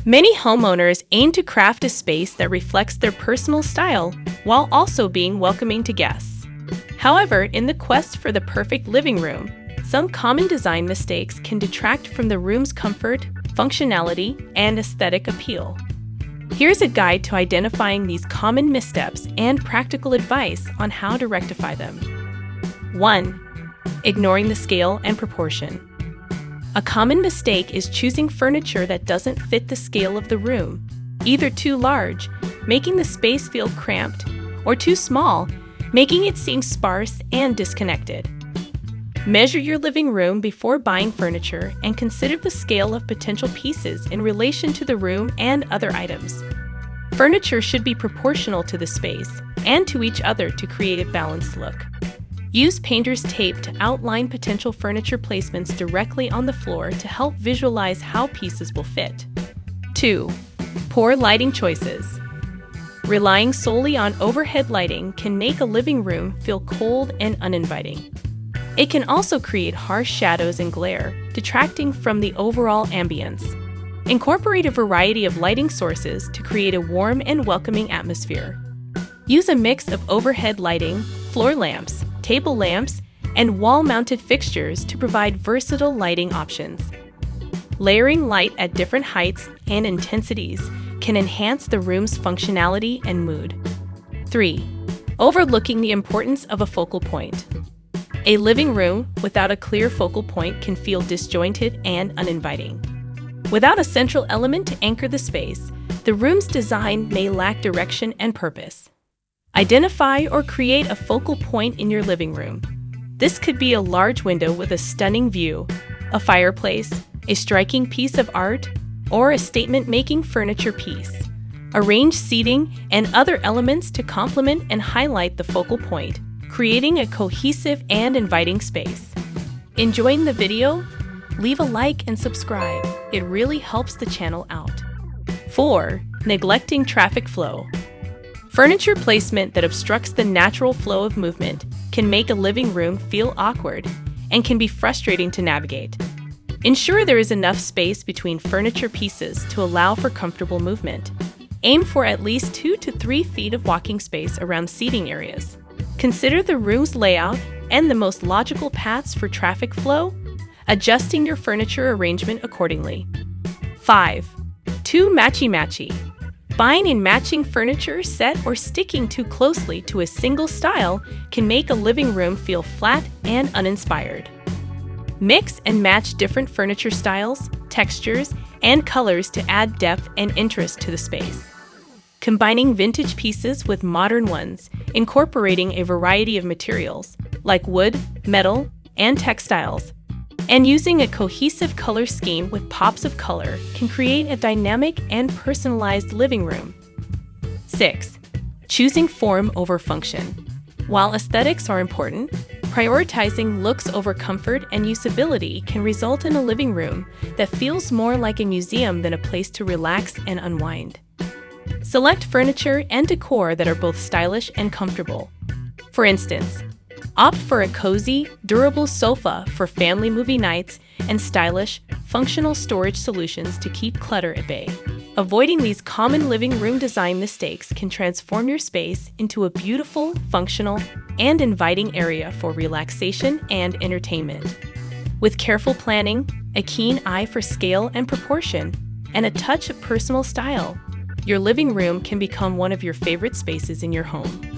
Many homeowners aim to craft a space that reflects their personal style while also being welcoming to guests. However, in the quest for the perfect living room, some common design mistakes can detract from the room's comfort, functionality, and aesthetic appeal. Here's a guide to identifying these common missteps and practical advice on how to rectify them. 1. Ignoring the scale and proportion. A common mistake is choosing furniture that doesn't fit the scale of the room, either too large, making the space feel cramped, or too small, making it seem sparse and disconnected. Measure your living room before buying furniture and consider the scale of potential pieces in relation to the room and other items. Furniture should be proportional to the space and to each other to create a balanced look. Use painter's tape to outline potential furniture placements directly on the floor to help visualize how pieces will fit. 2. Poor lighting choices. Relying solely on overhead lighting can make a living room feel cold and uninviting. It can also create harsh shadows and glare, detracting from the overall ambience. Incorporate a variety of lighting sources to create a warm and welcoming atmosphere. Use a mix of overhead lighting, floor lamps, table lamps, and wall-mounted fixtures to provide versatile lighting options. Layering light at different heights and intensities can enhance the room's functionality and mood. 3. Overlooking the importance of a focal point. A living room without a clear focal point can feel disjointed and uninviting. Without a central element to anchor the space, the room's design may lack direction and purpose. Identify or create a focal point in your living room. This could be a large window with a stunning view, a fireplace, a striking piece of art, or a statement-making furniture piece. Arrange seating and other elements to complement and highlight the focal point, creating a cohesive and inviting space. Enjoying the video? Leave a like and subscribe. It really helps the channel out. 4. Neglecting traffic flow. Furniture placement that obstructs the natural flow of movement can make a living room feel awkward and can be frustrating to navigate. Ensure there is enough space between furniture pieces to allow for comfortable movement. Aim for at least 2 to 3 feet of walking space around seating areas. Consider the room's layout and the most logical paths for traffic flow, adjusting your furniture arrangement accordingly. 5. Too matchy-matchy. Buying in matching furniture set or sticking too closely to a single style can make a living room feel flat and uninspired. Mix and match different furniture styles, textures, and colors to add depth and interest to the space. Combining vintage pieces with modern ones, incorporating a variety of materials like wood, metal, and textiles, and using a cohesive color scheme with pops of color can create a dynamic and personalized living room. 6. Choosing form over function. While aesthetics are important, prioritizing looks over comfort and usability can result in a living room that feels more like a museum than a place to relax and unwind. Select furniture and decor that are both stylish and comfortable. For instance, opt for a cozy, durable sofa for family movie nights and stylish, functional storage solutions to keep clutter at bay. Avoiding these common living room design mistakes can transform your space into a beautiful, functional, and inviting area for relaxation and entertainment. With careful planning, a keen eye for scale and proportion, and a touch of personal style, your living room can become one of your favorite spaces in your home.